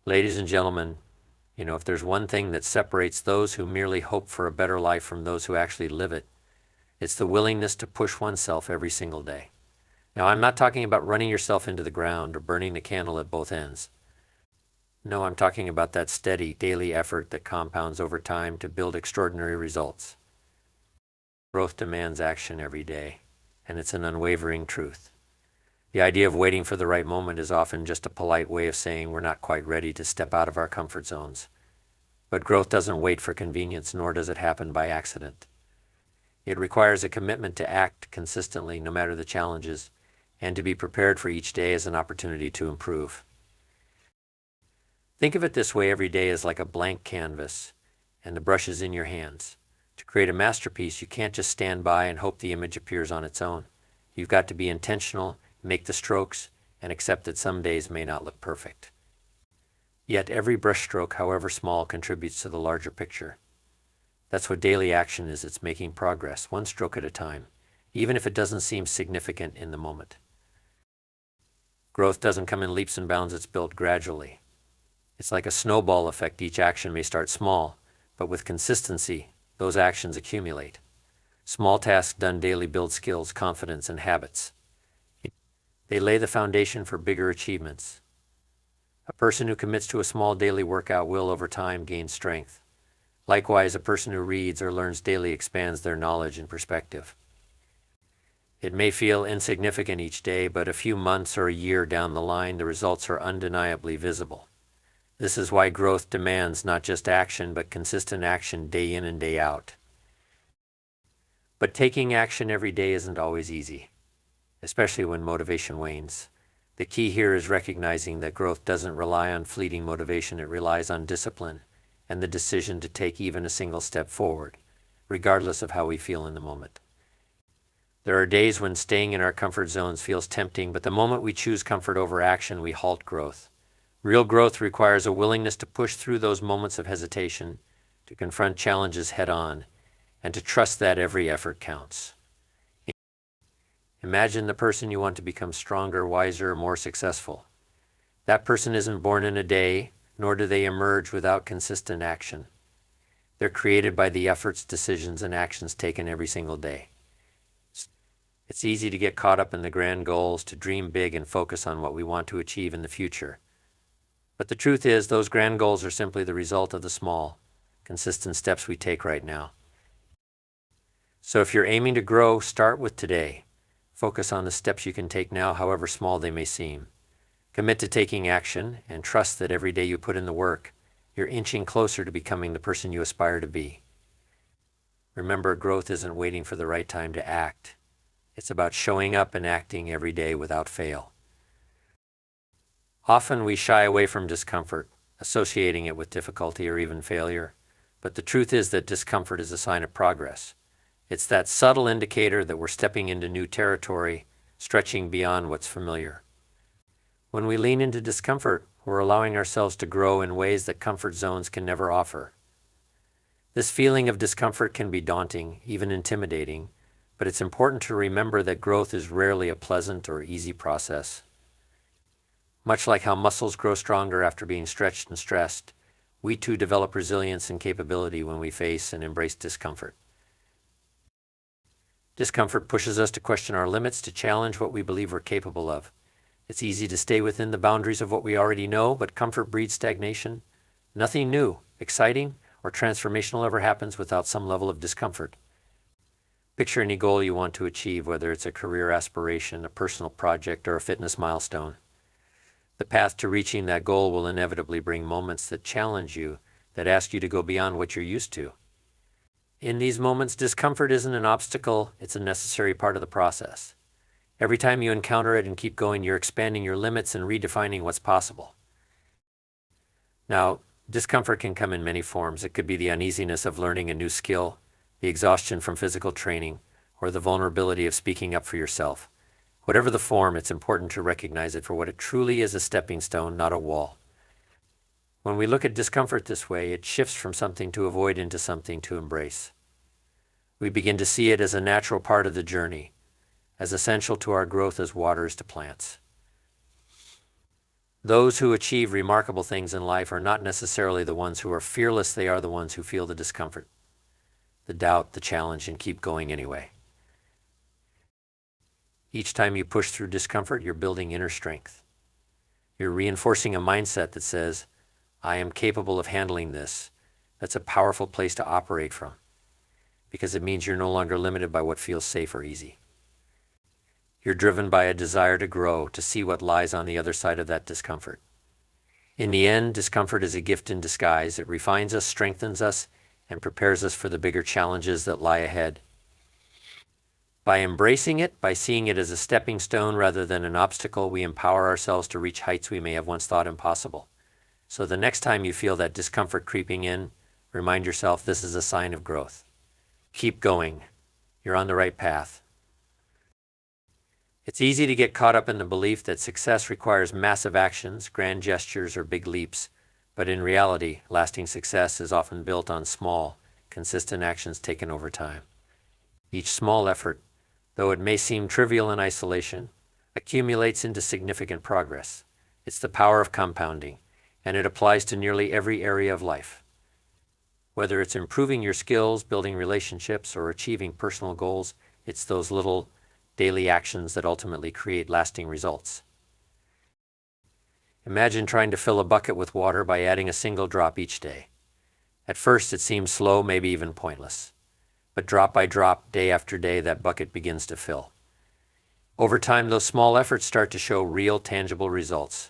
Ladies and gentlemen, if there's one thing that separates those who merely hope for a better life from those who actually live it, it's the willingness to push oneself every single day. Now, I'm not talking about running yourself into the ground or burning the candle at both ends. No, I'm talking about that steady, daily effort that compounds over time to build extraordinary results. Growth demands action every day, and it's an unwavering truth. The idea of waiting for the right moment is often just a polite way of saying we're not quite ready to step out of our comfort zones. But growth doesn't wait for convenience, nor does it happen by accident. It requires a commitment to act consistently no matter the challenges, and to be prepared for each day as an opportunity to improve. Think of it this way: every day is like a blank canvas, and the brush is in your hands. To create a masterpiece, you can't just stand by and hope the image appears on its own. You've got to be intentional, make the strokes, and accept that some days may not look perfect. Yet every brushstroke, however small, contributes to the larger picture. That's what daily action is. It's making progress, one stroke at a time, even if it doesn't seem significant in the moment. Growth doesn't come in leaps and bounds, it's built gradually. It's like a snowball effect. Each action may start small, but with consistency, those actions accumulate. Small tasks done daily build skills, confidence, and habits. They lay the foundation for bigger achievements. A person who commits to a small daily workout will, over time, gain strength. Likewise, a person who reads or learns daily expands their knowledge and perspective. It may feel insignificant each day, but a few months or a year down the line, the results are undeniably visible. This is why growth demands not just action, but consistent action day in and day out. But taking action every day isn't always easy, especially when motivation wanes. The key here is recognizing that growth doesn't rely on fleeting motivation. It relies on discipline and the decision to take even a single step forward, regardless of how we feel in the moment. There are days when staying in our comfort zones feels tempting, but the moment we choose comfort over action, we halt growth. Real growth requires a willingness to push through those moments of hesitation, to confront challenges head-on, and to trust that every effort counts. Imagine the person you want to become: stronger, wiser, more successful. That person isn't born in a day, nor do they emerge without consistent action. They're created by the efforts, decisions, and actions taken every single day. It's easy to get caught up in the grand goals, to dream big and focus on what we want to achieve in the future. But the truth is, those grand goals are simply the result of the small, consistent steps we take right now. So if you're aiming to grow, start with today. Focus on the steps you can take now, however small they may seem. Commit to taking action, and trust that every day you put in the work, you're inching closer to becoming the person you aspire to be. Remember, growth isn't waiting for the right time to act. It's about showing up and acting every day without fail. Often we shy away from discomfort, associating it with difficulty or even failure. But the truth is that discomfort is a sign of progress. It's that subtle indicator that we're stepping into new territory, stretching beyond what's familiar. When we lean into discomfort, we're allowing ourselves to grow in ways that comfort zones can never offer. This feeling of discomfort can be daunting, even intimidating, but it's important to remember that growth is rarely a pleasant or easy process. Much like how muscles grow stronger after being stretched and stressed, we too develop resilience and capability when we face and embrace discomfort. Discomfort pushes us to question our limits, to challenge what we believe we're capable of. It's easy to stay within the boundaries of what we already know, but comfort breeds stagnation. Nothing new, exciting, or transformational ever happens without some level of discomfort. Picture any goal you want to achieve, whether it's a career aspiration, a personal project, or a fitness milestone. The path to reaching that goal will inevitably bring moments that challenge you, that ask you to go beyond what you're used to. In these moments, discomfort isn't an obstacle, it's a necessary part of the process. Every time you encounter it and keep going, you're expanding your limits and redefining what's possible. Now, discomfort can come in many forms. It could be the uneasiness of learning a new skill, the exhaustion from physical training, or the vulnerability of speaking up for yourself. Whatever the form, it's important to recognize it for what it truly is: a stepping stone, not a wall. When we look at discomfort this way, it shifts from something to avoid into something to embrace. We begin to see it as a natural part of the journey, as essential to our growth as water is to plants. Those who achieve remarkable things in life are not necessarily the ones who are fearless, they are the ones who feel the discomfort, the doubt, the challenge, and keep going anyway. Each time you push through discomfort, you're building inner strength. You're reinforcing a mindset that says, I am capable of handling this. That's a powerful place to operate from, because it means you're no longer limited by what feels safe or easy. You're driven by a desire to grow, to see what lies on the other side of that discomfort. In the end, discomfort is a gift in disguise. It refines us, strengthens us, and prepares us for the bigger challenges that lie ahead. By embracing it, by seeing it as a stepping stone rather than an obstacle, we empower ourselves to reach heights we may have once thought impossible. So the next time you feel that discomfort creeping in, remind yourself this is a sign of growth. Keep going. You're on the right path. It's easy to get caught up in the belief that success requires massive actions, grand gestures, or big leaps, but in reality, lasting success is often built on small, consistent actions taken over time. Each small effort, though it may seem trivial in isolation, accumulates into significant progress. It's the power of compounding, and it applies to nearly every area of life. Whether it's improving your skills, building relationships, or achieving personal goals, it's those little daily actions that ultimately create lasting results. Imagine trying to fill a bucket with water by adding a single drop each day. At first, it seems slow, maybe even pointless. But drop by drop, day after day, that bucket begins to fill. Over time, those small efforts start to show real, tangible results.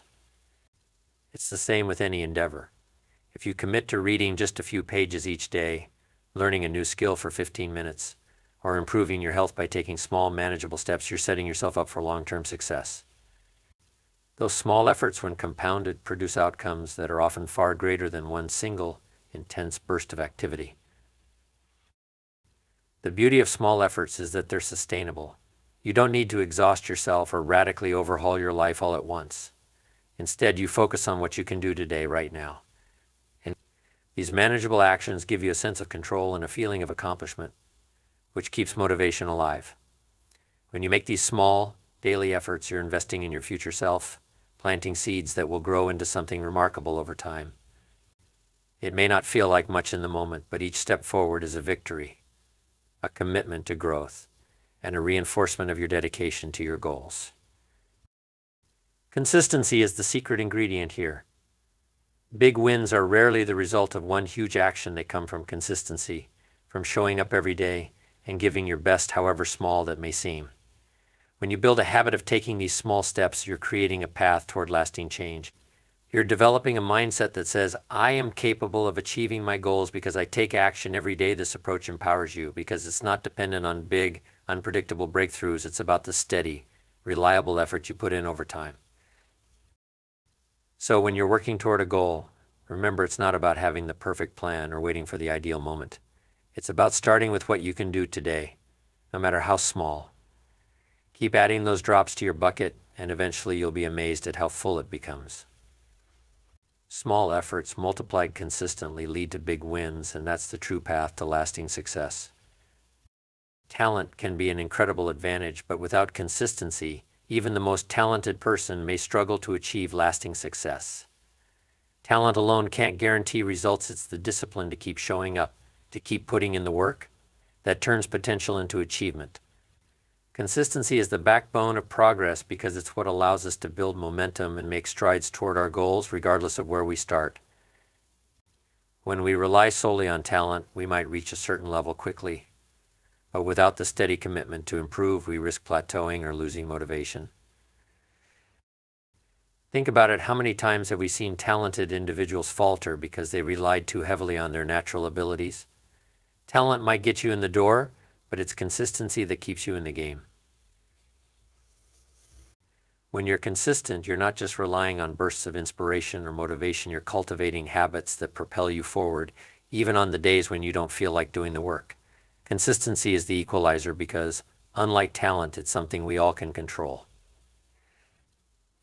It's the same with any endeavor. If you commit to reading just a few pages each day, learning a new skill for 15 minutes, or improving your health by taking small, manageable steps, you're setting yourself up for long-term success. Those small efforts, when compounded, produce outcomes that are often far greater than one single, intense burst of activity. The beauty of small efforts is that they're sustainable. You don't need to exhaust yourself or radically overhaul your life all at once. Instead, you focus on what you can do today, right now. And these manageable actions give you a sense of control and a feeling of accomplishment, which keeps motivation alive. When you make these small, daily efforts, you're investing in your future self, planting seeds that will grow into something remarkable over time. It may not feel like much in the moment, but each step forward is a victory, a commitment to growth, and a reinforcement of your dedication to your goals. Consistency is the secret ingredient here. Big wins are rarely the result of one huge action. They come from consistency, from showing up every day and giving your best, however small that may seem. When you build a habit of taking these small steps, you're creating a path toward lasting change. You're developing a mindset that says, I am capable of achieving my goals because I take action every day. This approach empowers you because it's not dependent on big, unpredictable breakthroughs. It's about the steady, reliable effort you put in over time. So when you're working toward a goal, remember it's not about having the perfect plan or waiting for the ideal moment. It's about starting with what you can do today, no matter how small. Keep adding those drops to your bucket, and eventually you'll be amazed at how full it becomes. Small efforts multiplied consistently lead to big wins, and that's the true path to lasting success. Talent can be an incredible advantage, but without consistency, even the most talented person may struggle to achieve lasting success. Talent alone can't guarantee results. It's the discipline to keep showing up, to keep putting in the work, that turns potential into achievement. Consistency is the backbone of progress because it's what allows us to build momentum and make strides toward our goals regardless of where we start. When we rely solely on talent, we might reach a certain level quickly, but without the steady commitment to improve, we risk plateauing or losing motivation. Think about it, how many times have we seen talented individuals falter because they relied too heavily on their natural abilities? Talent might get you in the door, but it's consistency that keeps you in the game. When you're consistent, you're not just relying on bursts of inspiration or motivation, you're cultivating habits that propel you forward, even on the days when you don't feel like doing the work. Consistency is the equalizer because, unlike talent, it's something we all can control.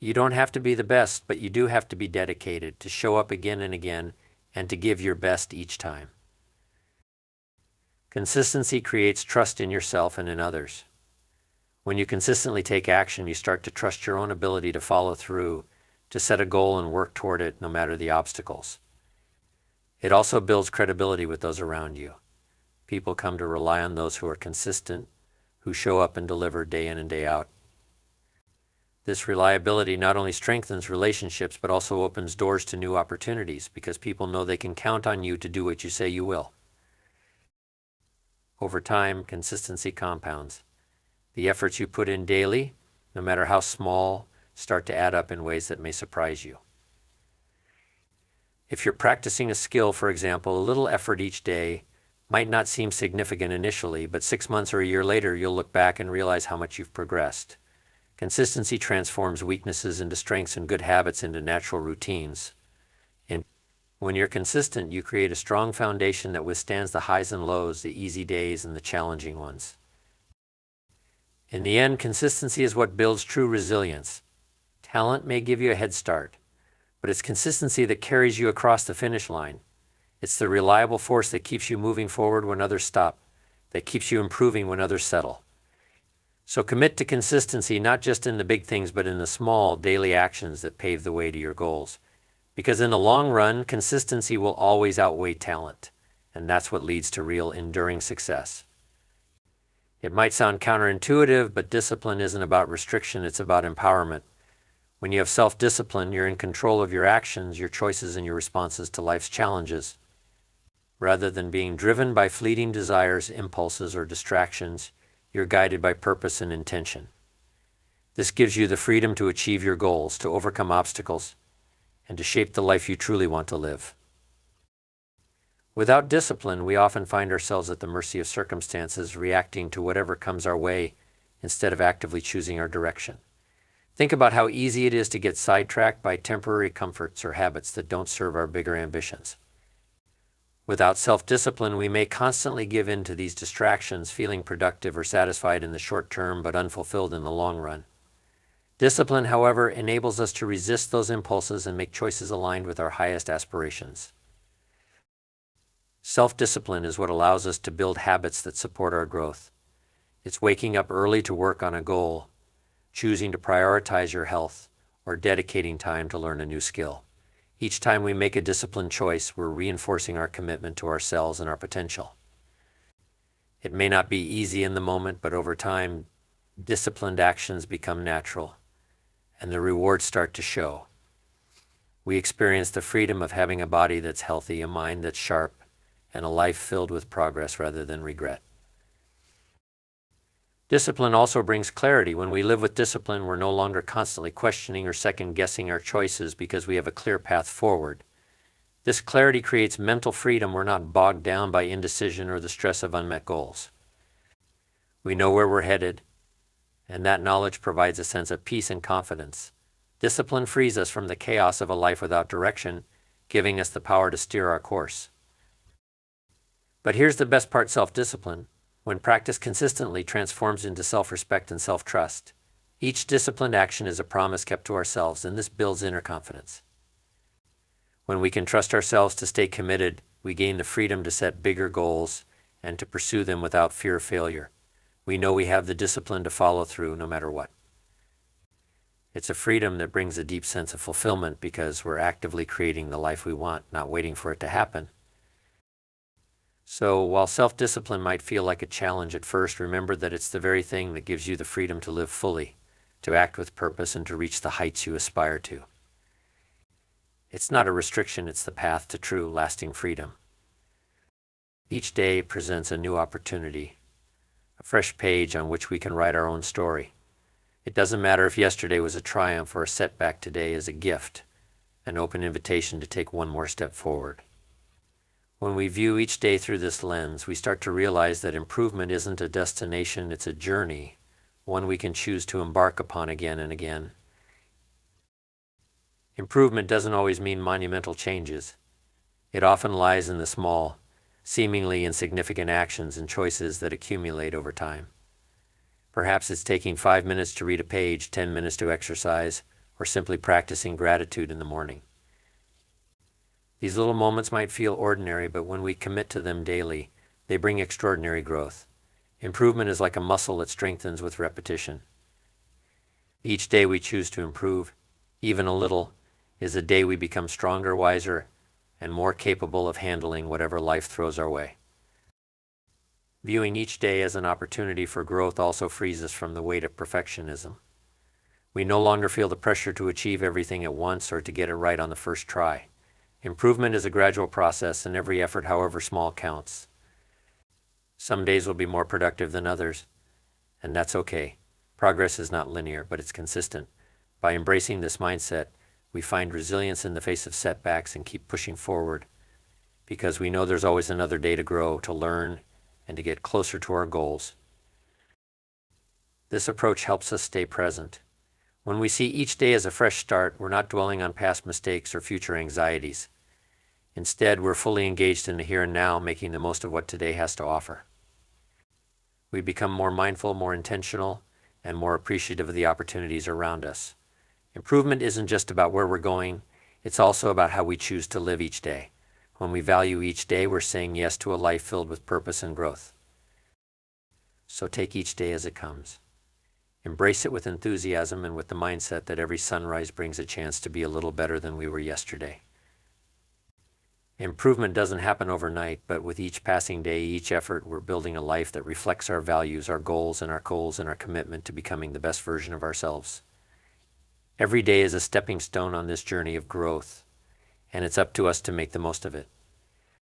You don't have to be the best, but you do have to be dedicated, to show up again and again, and to give your best each time. Consistency creates trust in yourself and in others. When you consistently take action, you start to trust your own ability to follow through, to set a goal and work toward it no matter the obstacles. It also builds credibility with those around you. People come to rely on those who are consistent, who show up and deliver day in and day out. This reliability not only strengthens relationships, but also opens doors to new opportunities because people know they can count on you to do what you say you will. Over time, consistency compounds. The efforts you put in daily, no matter how small, start to add up in ways that may surprise you. If you're practicing a skill, for example, a little effort each day might not seem significant initially, but 6 months or a year later, you'll look back and realize how much you've progressed. Consistency transforms weaknesses into strengths and good habits into natural routines. And when you're consistent, you create a strong foundation that withstands the highs and lows, the easy days and the challenging ones. In the end, consistency is what builds true resilience. Talent may give you a head start, but it's consistency that carries you across the finish line. It's the reliable force that keeps you moving forward when others stop, that keeps you improving when others settle. So commit to consistency, not just in the big things, but in the small daily actions that pave the way to your goals. Because in the long run, consistency will always outweigh talent, and that's what leads to real enduring success. It might sound counterintuitive, but discipline isn't about restriction, it's about empowerment. When you have self-discipline, you're in control of your actions, your choices, and your responses to life's challenges. Rather than being driven by fleeting desires, impulses, or distractions, you're guided by purpose and intention. This gives you the freedom to achieve your goals, to overcome obstacles, and to shape the life you truly want to live. Without discipline, we often find ourselves at the mercy of circumstances, reacting to whatever comes our way instead of actively choosing our direction. Think about how easy it is to get sidetracked by temporary comforts or habits that don't serve our bigger ambitions. Without self-discipline, we may constantly give in to these distractions, feeling productive or satisfied in the short term but unfulfilled in the long run. Discipline, however, enables us to resist those impulses and make choices aligned with our highest aspirations. Self-discipline is what allows us to build habits that support our growth. It's waking up early to work on a goal, choosing to prioritize your health, or dedicating time to learn a new skill. Each time we make a disciplined choice, we're reinforcing our commitment to ourselves and our potential. It may not be easy in the moment, but over time, disciplined actions become natural, and the rewards start to show. We experience the freedom of having a body that's healthy, a mind that's sharp, and a life filled with progress rather than regret. Discipline also brings clarity. When we live with discipline, we're no longer constantly questioning or second-guessing our choices because we have a clear path forward. This clarity creates mental freedom. We're not bogged down by indecision or the stress of unmet goals. We know where we're headed, and that knowledge provides a sense of peace and confidence. Discipline frees us from the chaos of a life without direction, giving us the power to steer our course. But here's the best part: self-discipline, when practiced consistently, transforms into self-respect and self-trust. Each disciplined action is a promise kept to ourselves, and this builds inner confidence. When we can trust ourselves to stay committed, we gain the freedom to set bigger goals and to pursue them without fear of failure. We know we have the discipline to follow through no matter what. It's a freedom that brings a deep sense of fulfillment because we're actively creating the life we want, not waiting for it to happen. So while self-discipline might feel like a challenge at first, remember that it's the very thing that gives you the freedom to live fully, to act with purpose, and to reach the heights you aspire to. It's not a restriction, it's the path to true, lasting freedom. Each day presents a new opportunity, a fresh page on which we can write our own story. It doesn't matter if yesterday was a triumph or a setback, today is a gift, an open invitation to take one more step forward. When we view each day through this lens, we start to realize that improvement isn't a destination, it's a journey, one we can choose to embark upon again and again. Improvement doesn't always mean monumental changes. It often lies in the small, seemingly insignificant actions and choices that accumulate over time. Perhaps it's taking 5 minutes to read a page, 10 minutes to exercise, or simply practicing gratitude in the morning. These little moments might feel ordinary, but when we commit to them daily, they bring extraordinary growth. Improvement is like a muscle that strengthens with repetition. Each day we choose to improve, even a little, is the day we become stronger, wiser, and more capable of handling whatever life throws our way. Viewing each day as an opportunity for growth also frees us from the weight of perfectionism. We no longer feel the pressure to achieve everything at once or to get it right on the first try. Improvement is a gradual process, and every effort, however small, counts. Some days will be more productive than others, and that's okay. Progress is not linear, but it's consistent. By embracing this mindset, we find resilience in the face of setbacks and keep pushing forward, because we know there's always another day to grow, to learn, and to get closer to our goals. This approach helps us stay present. When we see each day as a fresh start, we're not dwelling on past mistakes or future anxieties. Instead, we're fully engaged in the here and now, making the most of what today has to offer. We become more mindful, more intentional, and more appreciative of the opportunities around us. Improvement isn't just about where we're going, it's also about how we choose to live each day. When we value each day, we're saying yes to a life filled with purpose and growth. So take each day as it comes. Embrace it with enthusiasm and with the mindset that every sunrise brings a chance to be a little better than we were yesterday. Improvement doesn't happen overnight, but with each passing day, each effort, we're building a life that reflects our values, our goals, and our commitment to becoming the best version of ourselves. Every day is a stepping stone on this journey of growth, and it's up to us to make the most of it.